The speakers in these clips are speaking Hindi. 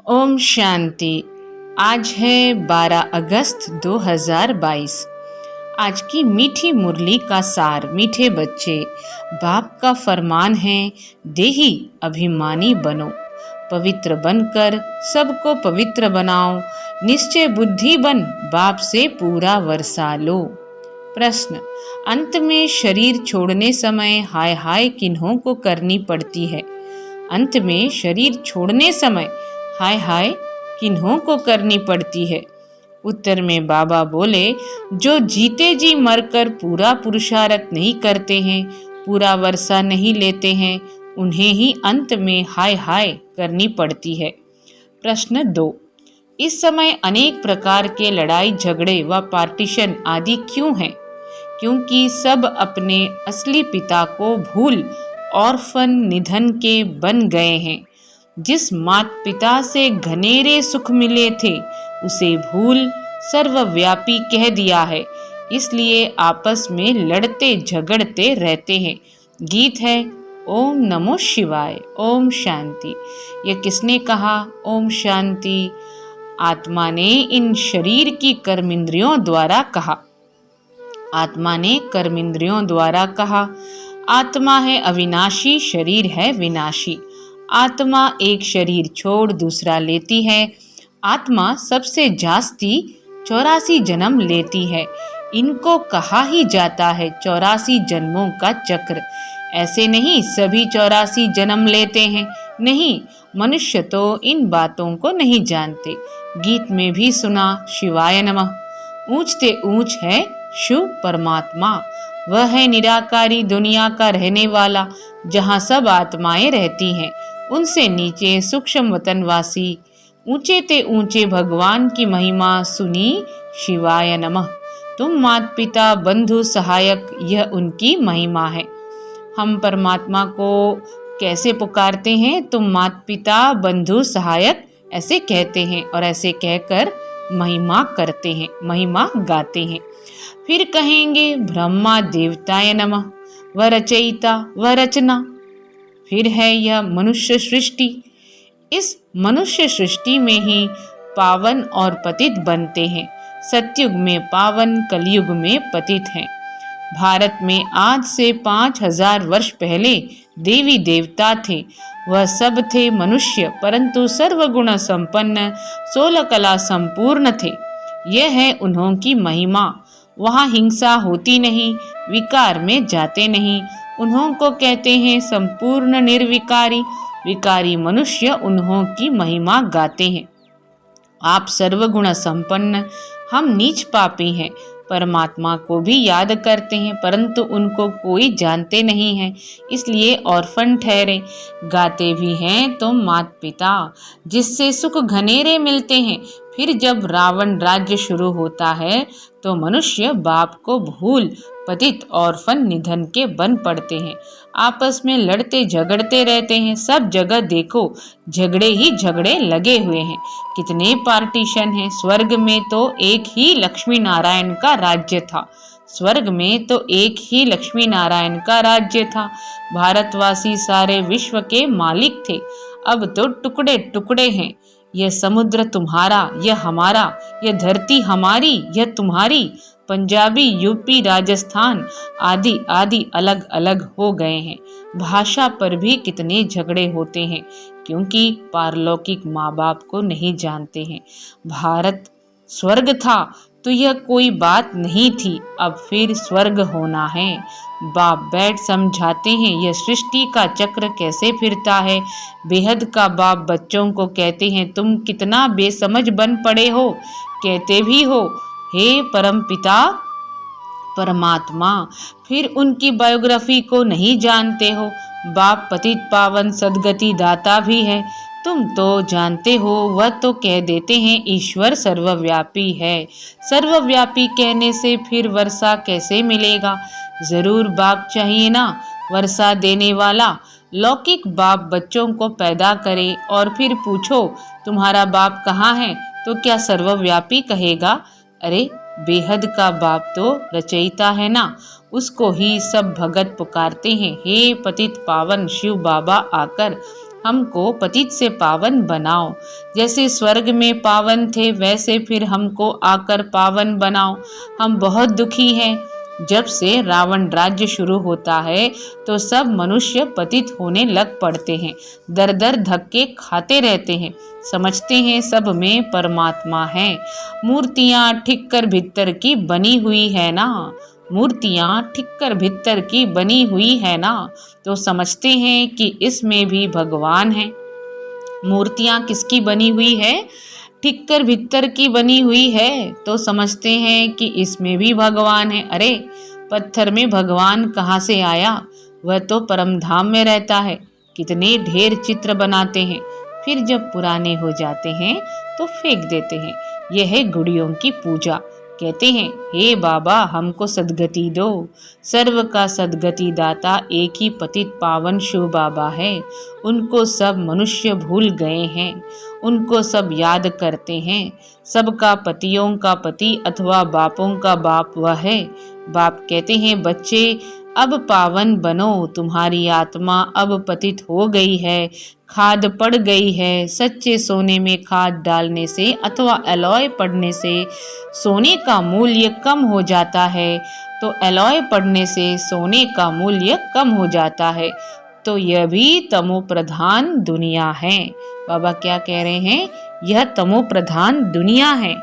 ओम शांति। आज है 12 अगस्त 2022। आज की मीठी मुरली का सार। मीठे बच्चे, बाप का फरमान है, देही अभिमानी बनो, पवित्र बनकर सबको पवित्र बनाओ, निश्चय बुद्धि बन बाप से पूरा वर्षा लो। प्रश्न, अंत में शरीर छोड़ने समय हाय हाय किन्हों को करनी पड़ती है? अंत में शरीर छोड़ने समय हाय हाय किन्हों को करनी पड़ती है? उत्तर में बाबा बोले, जो जीते जी मरकर पूरा पुरुषार्थ नहीं करते हैं, पूरा वर्षा नहीं लेते हैं, उन्हें ही अंत में हाय हाय करनी पड़ती है। प्रश्न 2, इस समय अनेक प्रकार के लड़ाई झगड़े व पार्टीशन आदि क्यों हैं? क्योंकि सब अपने असली पिता को भूल ऑर्फन निधन के बन गए हैं। जिस मात पिता से घनेरे सुख मिले थे उसे भूल सर्वव्यापी कह दिया है, इसलिए आपस में लड़ते झगड़ते रहते हैं। गीत है ओम नमो शिवाय, ओम शांति। यह किसने कहा ओम शांति? आत्मा ने इन शरीर की कर्मेंद्रियों द्वारा कहा। आत्मा ने कर्मेंद्रियों द्वारा कहा। आत्मा है अविनाशी, शरीर है विनाशी। आत्मा एक शरीर छोड़ दूसरा लेती है। आत्मा सबसे जास्ती 84 जन्म लेती है। इनको कहा ही जाता है 84 जन्मों का चक्र। ऐसे नहीं सभी 84 जन्म लेते हैं, नहीं, मनुष्य तो इन बातों को नहीं जानते। गीत में भी सुना शिवाय नमः। ऊंचते ऊंच है शिव परमात्मा, वह है निराकारी दुनिया का रहने वाला, जहाँ सब आत्माएं रहती हैं। उनसे नीचे सूक्ष्म वतनवासी, ऊंचे ते ऊंचे भगवान की महिमा सुनी शिवाय नमः। तुम माता पिता बंधु सहायक, यह उनकी महिमा है। हम परमात्मा को कैसे पुकारते हैं? तुम माता पिता बंधु सहायक ऐसे कहते हैं और ऐसे कहकर महिमा करते हैं, महिमा गाते हैं। फिर कहेंगे ब्रह्मा देवताय नमः, व रचयिता व रचना। फिर है यह मनुष्य सृष्टि। इस मनुष्य सृष्टि में ही पावन और पतित बनते हैं। सतयुग में पावन, कलयुग में पतित हैं। भारत में आज से 5000 वर्ष पहले देवी देवता थे। वह सब थे मनुष्य, परंतु सर्वगुण संपन्न, 16 कला संपूर्ण थे। यह है उन्हों की महिमा। वहाँ हिंसा होती नहीं, विकार में जाते नहीं। उन्हों को कहते हैं संपूर्ण निर्विकारी। विकारी मनुष्य उन्हों की महिमा गाते हैं। आप सर्वगुण संपन्न, हम नीच पापी हैं। परमात्मा को भी याद करते हैं, परंतु उनको कोई जानते नहीं है, इसलिए ऑर्फन ठहरे। गाते भी हैं तो माता पिता, जिससे सुख घनेरे मिलते हैं। फिर जब रावण राज्य शुरू होता है तो मनुष्य बाप को भूल पतित ऑर्फन निधन के बन पड़ते हैं। आपस में लड़ते झगड़ते रहते हैं। सब जगह देखो झगड़े ही झगड़े लगे हुए हैं। कितने पार्टीशन हैं। स्वर्ग में तो एक ही लक्ष्मी नारायण का राज्य था। स्वर्ग में तो एक ही लक्ष्मी नारायण का राज्य था। भारतवासी सारे विश्व के मालिक थे। अब तो टुकड़े टुकड़े हैं। यह समुद्र तुम्हारा, यह हमारा, यह धरती हमारी, यह तुम्हारी। पंजाबी, यूपी, राजस्थान आदि आदि अलग अलग हो गए हैं। भाषा पर भी कितने झगड़े होते हैं, क्योंकि पारलौकिक माँ बाप को नहीं जानते हैं। भारत स्वर्ग था तो यह कोई बात नहीं थी, अब फिर स्वर्ग होना है। बाप बैठ समझाते हैं यह सृष्टि का चक्र कैसे फिरता है। बेहद का बाप बच्चों को कहते हैं तुम कितना बेसमझ बन पड़े हो। कहते भी हो हे परम पिता परमात्मा, फिर उनकी बायोग्राफी को नहीं जानते हो। बाप पतित पावन सदगति दाता भी है, तुम तो जानते हो। वह तो कह देते हैं ईश्वर सर्वव्यापी है। सर्वव्यापी कहने से फिर वर्षा कैसे मिलेगा? जरूर बाप चाहिए ना, वर्षा देने वाला। लौकिक बाप बच्चों को पैदा करे और फिर पूछो तुम्हारा बाप कहाँ है, तो क्या सर्वव्यापी कहेगा? अरे बेहद का बाप तो रचयिता है ना, उसको ही सब भगत पुकारते हैं। हे पतित पावन शिव बाबा आकर हमको पतित से पावन बनाओ। जैसे स्वर्ग में पावन थे वैसे फिर हमको आकर पावन बनाओ। हम बहुत दुखी हैं। जब से रावण राज्य शुरू होता है तो सब मनुष्य पतित होने लग पड़ते हैं, दर दर धक्के खाते रहते हैं, समझते हैं सब में परमात्मा है। मूर्तियां ठिक्कर भित्तर की बनी हुई है ना, मूर्तियां ठिक्कर भित्तर की बनी हुई है ना, तो समझते हैं कि इसमें भी भगवान है। मूर्तियां किसकी बनी हुई है? ठिक्कर भित्तर की बनी हुई है, तो समझते हैं कि इसमें भी भगवान है। अरे पत्थर में भगवान कहाँ से आया? वह तो परम धाम में रहता है। कितने ढेर चित्र बनाते हैं, फिर जब पुराने हो जाते हैं तो फेंक देते हैं। यह है गुड़ियों की पूजा। कहते हैं, हे बाबा हमको सदगति दो। सर्व का सदगति दाता एक ही पतित पावन शिव बाबा है। उनको सब मनुष्य भूल गए हैं, उनको सब याद करते हैं। सबका पतियों का पति अथवा बापों का बाप वह है। बाप कहते हैं, बच्चे अब पावन बनो, तुम्हारी आत्मा अब पतित हो गई है, खाद पड़ गई है। सच्चे सोने में खाद डालने से अथवा एलॉय पड़ने से सोने का मूल्य कम हो जाता है, तो एलॉय पड़ने से सोने का मूल्य कम हो जाता है। तो यह भी तमो प्रधान दुनिया है। बाबा क्या कह रहे हैं? यह तमो प्रधान दुनिया है।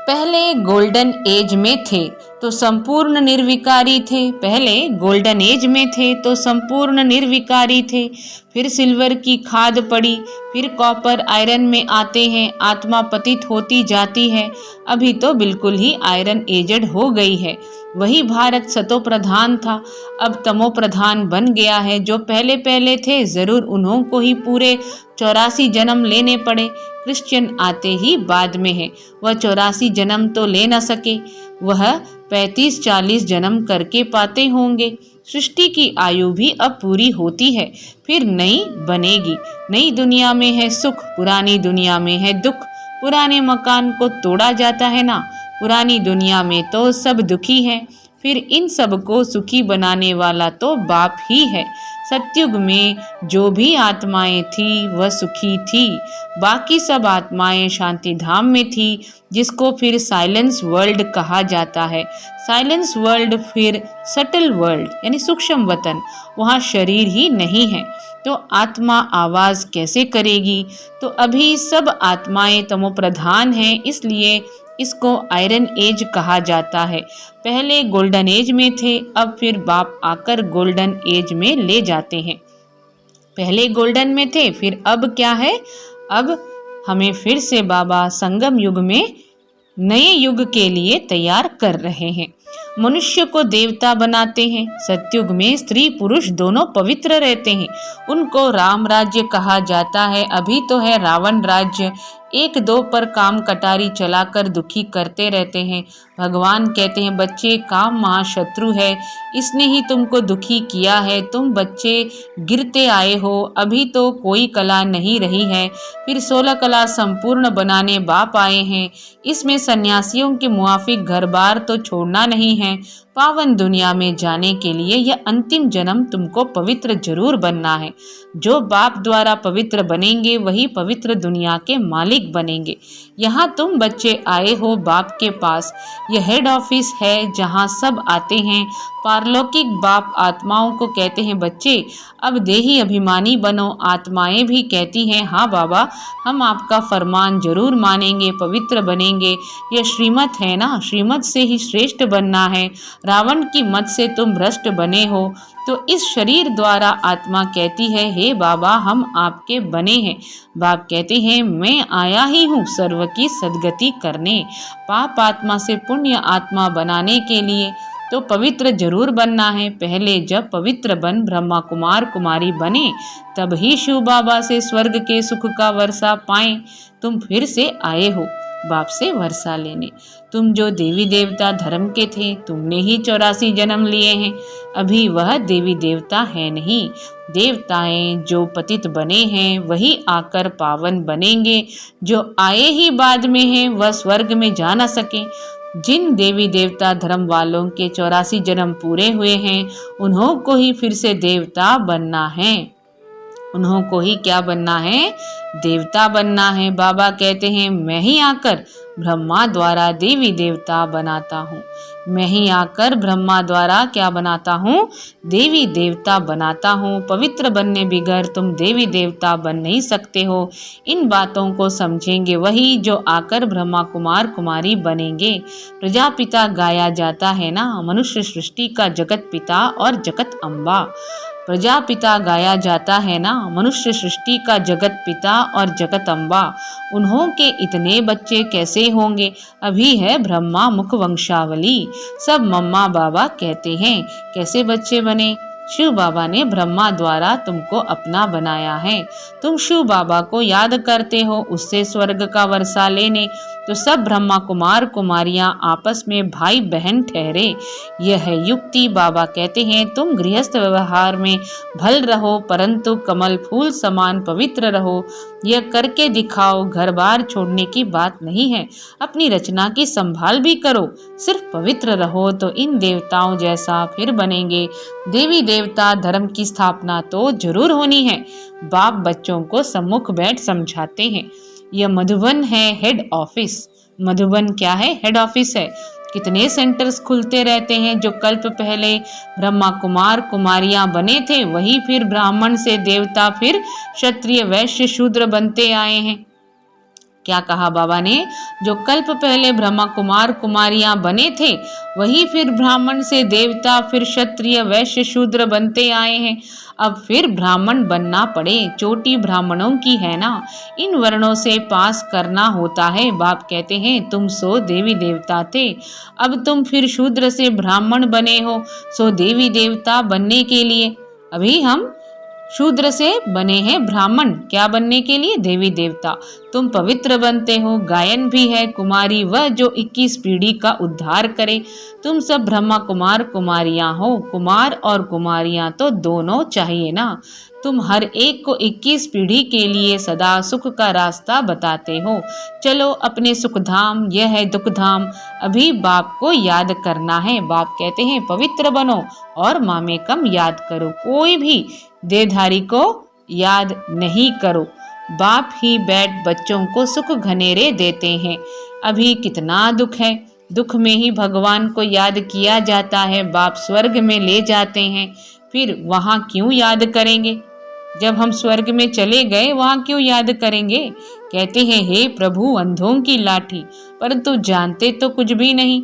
पहले गोल्डन एज में थे तो संपूर्ण निर्विकारी थे। पहले गोल्डन एज में थे तो संपूर्ण निर्विकारी थे। फिर सिल्वर की खाद पड़ी, फिर कॉपर आयरन में आते हैं, आत्मा पतित होती जाती है। अभी तो बिल्कुल ही आयरन एजड हो गई है। वही भारत सतो प्रधान था, अब तमो प्रधान बन गया है। जो पहले पहले थे जरूर उन्हों को ही पूरे 84 जन्म लेने पड़े। क्रिश्चियन आते ही बाद में है, वह 84 जन्म तो ले न सके, वह 35-40 जन्म करके पाते होंगे। सृष्टि की आयु भी अब पूरी होती है, फिर नई बनेगी। नई दुनिया में है सुख, पुरानी दुनिया में है दुख। पुराने मकान को तोड़ा जाता है ना, पुरानी दुनिया में तो सब दुखी हैं। फिर इन सब को सुखी बनाने वाला तो बाप ही है। सतयुग में जो भी आत्माएं थी वह सुखी थी, बाकी सब आत्माएं शांति धाम में थी, जिसको फिर साइलेंस वर्ल्ड कहा जाता है। साइलेंस वर्ल्ड फिर सटल वर्ल्ड यानी सूक्ष्म वतन, वहाँ शरीर ही नहीं है, तो आत्मा आवाज कैसे करेगी? तो अभी सब आत्माएं तमो प्रधान हैं, इसलिए इसको आयरन एज कहा जाता है। पहले गोल्डन एज में थे, अब फिर बाप आकर गोल्डन एज में ले जाते हैं। पहले गोल्डन में थे, फिर अब क्या है? अब हमें फिर से बाबा संगम युग में नए युग के लिए तैयार कर रहे हैं। मनुष्य को देवता बनाते हैं। सतयुग में स्त्री पुरुष दोनों पवित्र रहते हैं, उनको राम राज्य कहा जाता है। अभी तो है रावण राज्य, एक दो पर काम कटारी चलाकर दुखी करते रहते हैं। भगवान कहते हैं, बच्चे काम महाशत्रु है, इसने ही तुमको दुखी किया है। तुम बच्चे गिरते आए हो, अभी तो कोई कला नहीं रही है, फिर 16 कला संपूर्ण बनाने बाप आए हैं। इसमें सन्यासियों के मुआफिक घर बार तो छोड़ना नहीं है। पावन दुनिया में जाने के लिए यह अंतिम जन्म तुमको पवित्र जरूर बनना है। जो बाप द्वारा पवित्र बनेंगे वही पवित्र दुनिया के मालिक बनेंगे। यहाँ तुम बच्चे आए हो बाप के पास, यह हेड ऑफिस है जहाँ सब आते हैं। पारलौकिक बाप आत्माओं को कहते हैं, बच्चे अब देही अभिमानी बनो। आत्माएं भी कहती हैं, हाँ बाबा हम आपका फरमान जरूर मानेंगे, पवित्र बनेंगे। यह श्रीमत है ना, श्रीमत से ही श्रेष्ठ बनना है। रावण की मत से तुम भ्रष्ट बने हो, तो इस शरीर द्वारा आत्मा कहती है, हे बाबा हम आपके बने हैं। बाप कहते हैं, मैं आया ही हूँ सर्व की सदगति करने, पाप आत्मा से पुण्य आत्मा बनाने के लिए। तो पवित्र जरूर बनना है। पहले जब पवित्र बन ब्रह्मा कुमार कुमारी बने, तब ही शिव बाबा से स्वर्ग के सुख का वर्षा पाएं। तुम फिर से आए हो बाप से वर्षा लेने। तुम जो देवी देवता धर्म के थे, तुमने ही 84 जन्म लिए हैं। अभी वह देवी देवता है नहीं। देवताएं जो पतित बने हैं वही आकर पावन बनेंगे। जो आए ही बाद में हैं वह स्वर्ग में जा न सके। जिन देवी देवता धर्म वालों के 84 जन्म पूरे हुए हैं, उन्हों को ही फिर से देवता बनना है। उन्हों को ही क्या बनना है, देवता बनना है। बाबा कहते हैं मैं ही आकर ब्रह्मा द्वारा देवी देवता बनाता हूँ। मैं ही आकर ब्रह्मा द्वारा क्या बनाता हूँ, देवी देवता बनाता हूँ। पवित्र बनने बिगर तुम देवी देवता बन नहीं सकते हो। इन बातों को समझेंगे वही जो आकर ब्रह्मा कुमार कुमारी बनेंगे। प्रजापिता गाया जाता है ना, मनुष्य सृष्टि का जगत पिता और जगत अम्बा। प्रजापिता गाया जाता है ना, मनुष्य सृष्टि का जगत पिता और जगत अम्बा। उन्हों के इतने बच्चे कैसे होंगे, अभी है ब्रह्मा मुख वंशावली। सब मम्मा बाबा कहते हैं कैसे बच्चे बने। शिव बाबा ने ब्रह्मा द्वारा तुमको अपना बनाया है। तुम शिव बाबा को याद करते हो, उससे स्वर्ग का वर्षा लेने। तो सब ब्रह्मा कुमार कुमारियां आपस में भाई बहन ठहरे। यह है युक्ति। बाबा कहते हैं तुम गृहस्थ व्यवहार में भल रहो, परंतु कमल फूल समान पवित्र रहो। यह करके दिखाओ, घर बार छोड़ने की बात नहीं है। अपनी रचना की संभाल भी करो। सिर्फ पवित्र रहो तो इन देवताओं जैसा फिर बनेंगे। देवी देवता धर्म की स्थापना तो जरूर होनी है। बाप बच्चों को सम्मुख बैठ समझाते हैं। यह मधुबन है हेड ऑफिस। मधुबन क्या है, हेड ऑफिस है। कितने सेंटर्स खुलते रहते हैं। जो कल्प पहले ब्रह्मा कुमार कुमारियां बने थे, वही फिर ब्राह्मण से देवता, फिर क्षत्रिय वैश्य शूद्र बनते आए हैं। क्या कहा बाबा ने, जो कल्प पहले ब्रह्मा कुमार कुमारियां बने थे, वही फिर ब्राह्मण से देवता, फिर क्षत्रिय वैश्य शूद्र बनते आए हैं। अब फिर ब्राह्मण बनना पड़े, चोटी ब्राह्मणों की है ना। इन वर्णों से पास करना होता है। बाप कहते हैं तुम सो देवी देवता थे, अब तुम फिर शूद्र से ब्राह्मण बने हो। सो देवी देवता बनने के लिए अभी हम शूद्र से बने हैं ब्राह्मण, क्या बनने के लिए, देवी देवता। तुम पवित्र बनते हो। गायन भी है, कुमारी वह जो 21 पीढ़ी का उद्धार करे। तुम सब ब्रह्मा कुमार कुमारियां हो। कुमार और कुमारियां तो दोनों चाहिए ना। तुम हर एक को 21 पीढ़ी के लिए सदा सुख का रास्ता बताते हो। चलो अपने सुख धाम, यह है दुख धाम। अभी बाप को याद करना है। बाप कहते हैं पवित्र बनो और मामे कम याद करो। कोई भी देहधारी को याद नहीं करो। बाप ही बैठ बच्चों को सुख घनेरे देते हैं। अभी कितना दुख है, दुख में ही भगवान को याद किया जाता है। बाप स्वर्ग में ले जाते हैं, फिर वहां क्यों याद करेंगे। जब हम स्वर्ग में चले गए वहां क्यों याद करेंगे। कहते हैं हे प्रभु अंधों की लाठी, परंतु जानते तो कुछ भी नहीं।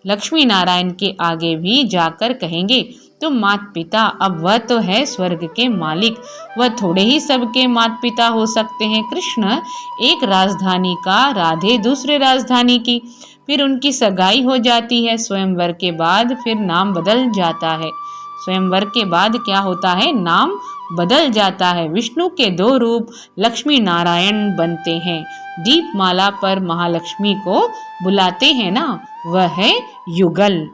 लक्ष्मी नारायण के आगे भी जाकर कहेंगे तुम मात पिता। अब वह तो है स्वर्ग के मालिक, वह थोड़े ही सबके मात पिता हो सकते हैं। कृष्ण एक राजधानी का, राधे दूसरे राजधानी की, फिर उनकी सगाई हो जाती है। स्वयंवर के बाद फिर नाम बदल जाता है। स्वयंवर के बाद क्या होता है, नाम बदल जाता है। विष्णु के 2 रूप लक्ष्मी नारायण बनते हैं। दीपमाला पर महालक्ष्मी को बुलाते हैं ना, वह है युगल।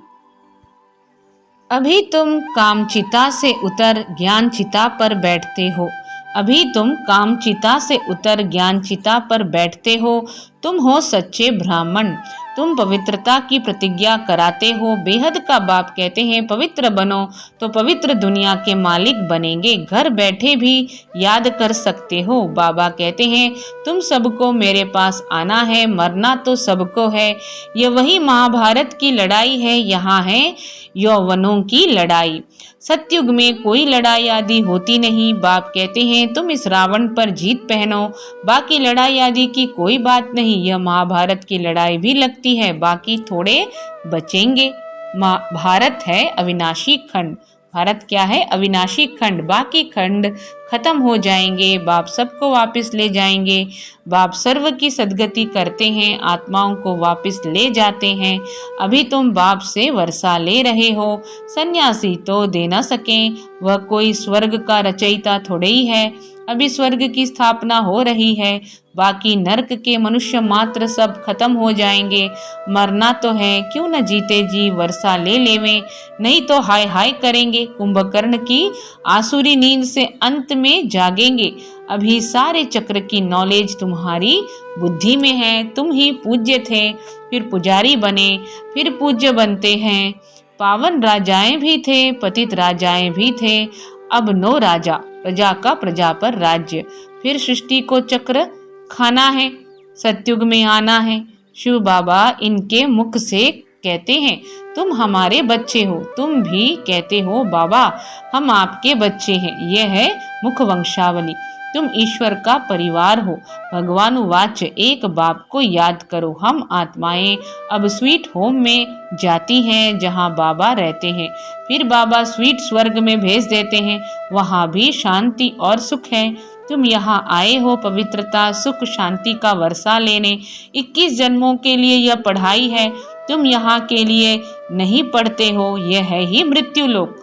अभी तुम कामचिता से उतर ज्ञान चिता पर बैठते हो। अभी तुम कामचिता से उतर ज्ञान चिता पर बैठते हो। तुम हो सच्चे ब्राह्मण। तुम पवित्रता की प्रतिज्ञा कराते हो। बेहद का बाप कहते हैं पवित्र बनो तो पवित्र दुनिया के मालिक बनेंगे। घर बैठे भी याद कर सकते हो। बाबा कहते हैं तुम सबको मेरे पास आना है, मरना तो सबको है। ये वही महाभारत की लड़ाई है, यहाँ है यौवनों की लड़ाई। सतयुग में कोई लड़ाई आदि होती नहीं। बाप कहते हैं तुम इस रावण पर जीत पहनो, बाकी लड़ाई आदि की कोई बात नहीं। यह महाभारत की लड़ाई भी लगती है, बाकी थोड़े बचेंगे। भारत है अविनाशी खंड। भारत क्या है, अविनाशी खंड। बाकी खंड खत्म हो जाएंगे। बाप सबको वापस ले जाएंगे। बाप सर्व की सद्गति करते हैं, आत्माओं को वापस ले जाते हैं। अभी तुम बाप से वर्षा ले रहे हो। सन्यासी तो दे न सके, वह कोई स्वर्ग का रचयिता थोड़े ही है। अभी स्वर्ग की स्थापना हो रही है, बाकी नरक के मनुष्य मात्र सब खत्म हो जाएंगे। मरना तो है, क्यों न जीते जी वर्षा ले लेवें, नहीं तो हाय हाय करेंगे। कुंभकर्ण की आसुरी नींद से अंत में जागेंगे। अभी सारे चक्र की नॉलेज तुम्हारी बुद्धि में है। तुम ही पूज्य थे, फिर पुजारी बने, फिर पूज्य बनते हैं। पावन राजाएं भी थे, पतित राजाएं भी थे, अब 9 राजा। प्रजा का प्रजा पर राज्य, फिर सृष्टि को चक्र खाना है, सतयुग में आना है। शिव बाबा इनके मुख से कहते हैं, तुम हमारे बच्चे हो। तुम भी कहते हो, बाबा हम आपके बच्चे हैं। यह है मुख वंशावली। तुम ईश्वर का परिवार हो। भगवानुवाच, एक बाप को याद करो। हम आत्माएं अब स्वीट होम में जाती हैं जहां बाबा रहते हैं। फिर बाबा स्वीट स्वर्ग में भेज देते हैं, वहां भी शांति और सुख है। तुम यहाँ आए हो पवित्रता, सुख, शांति का वर्षा लेने। 21 जन्मों के लिए यह पढ़ाई है। तुम यहाँ के लिए नहीं पढ़ते हो, यह है ही मृत्यु लोक।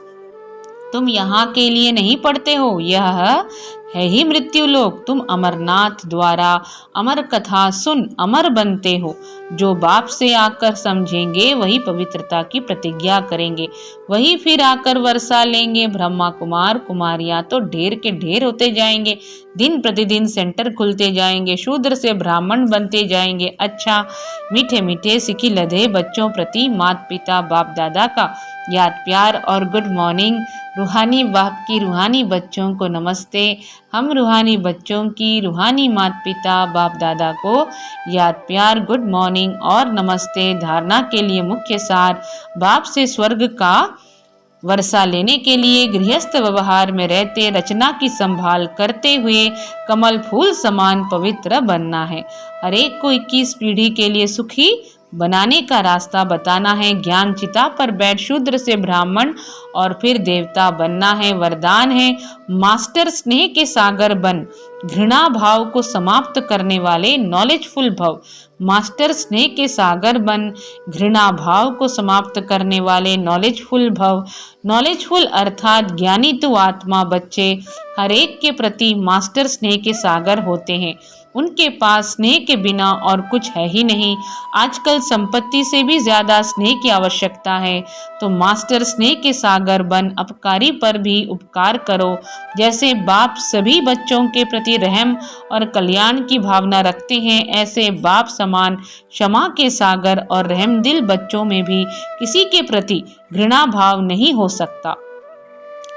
तुम यहाँ के लिए नहीं पढ़ते हो, यह है ही मृत्यु लोक। तुम अमरनाथ द्वारा अमर कथा सुन अमर बनते हो। जो बाप से आकर समझेंगे वही पवित्रता की प्रतिज्ञा करेंगे, वही फिर आकर वर्षा लेंगे। ब्रह्मा कुमार कुमारियां तो ढेर के ढेर होते जाएंगे, दिन प्रतिदिन सेंटर खुलते जाएंगे, शूद्र से ब्राह्मण बनते जाएंगे। अच्छा, मीठे मीठे सिखी लधे बच्चों प्रति माता पिता बाप दादा का याद प्यार और गुड मॉर्निंग। रूहानी बाप की रूहानी बच्चों को नमस्ते। हम रूहानी बच्चों की रूहानी माता पिता बाप दादा को याद प्यार, गुड मॉर्निंग और नमस्ते। धारणा के लिए मुख्य सार, बाप से स्वर्ग का वर्षा लेने के लिए गृहस्थ व्यवहार में रहते रचना की संभाल करते हुए कमल फूल समान पवित्र बनना है। हर एक को 21 पीढ़ी के लिए सुखी बनाने का रास्ता बताना है। ज्ञान चिता पर बैठ शूद्र से ब्राह्मण और फिर देवता बनना है। वरदान है, मास्टर स्नेह के सागर बन, घृणा भाव को समाप्त करने वाले नॉलेजफुल भव। मास्टर स्नेह के सागर बन, घृणा भाव को समाप्त करने वाले नॉलेजफुल भव। नॉलेजफुल अर्थात ज्ञानी तो आत्मा बच्चे हर एक के प्रति मास्टर स्नेह के सागर होते हैं। उनके पास स्नेह के बिना और कुछ है ही नहीं। आजकल संपत्ति से भी ज्यादा स्नेह की आवश्यकता है। तो मास्टर स्नेह के सागर बन, अपकारी पर भी उपकार करो। जैसे बाप सभी बच्चों के प्रति रहम और कल्याण की भावना रखते हैं, ऐसे बाप समान क्षमा के सागर और रहमदिल बच्चों में भी किसी के प्रति घृणा भाव नहीं हो सकता।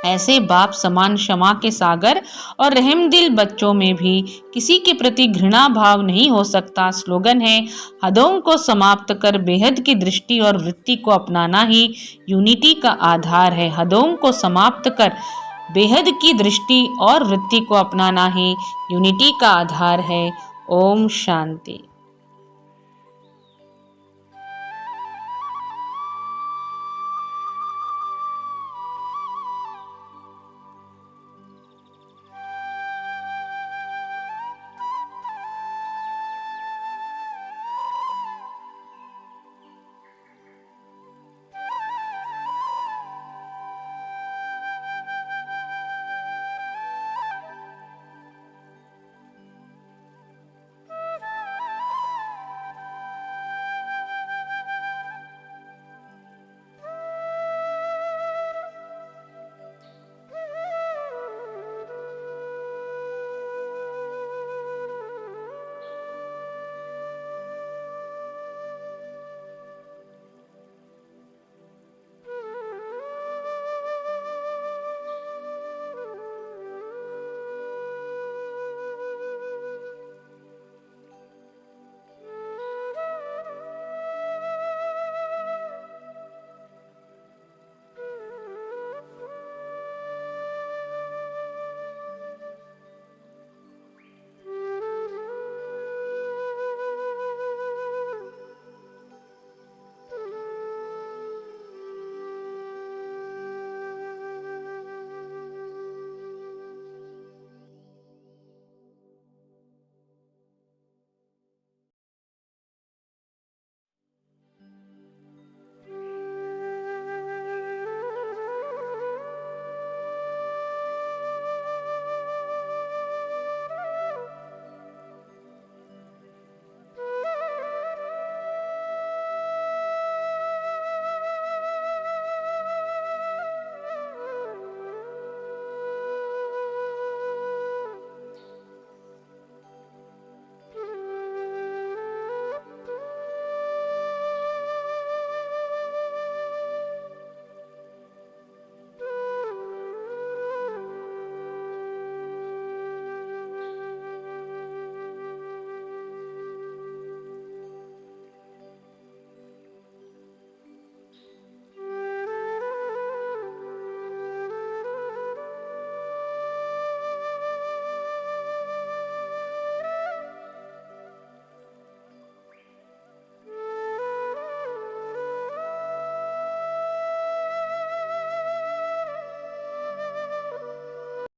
ऐसे बाप समान क्षमा के सागर और रहमदिल बच्चों में भी किसी के प्रति घृणा भाव नहीं हो सकता। स्लोगन है, हदों को समाप्त कर बेहद की दृष्टि और वृत्ति को अपनाना ही यूनिटी का आधार है। हदों को समाप्त कर बेहद की दृष्टि और वृत्ति को अपनाना ही यूनिटी का आधार है। ओम शांति।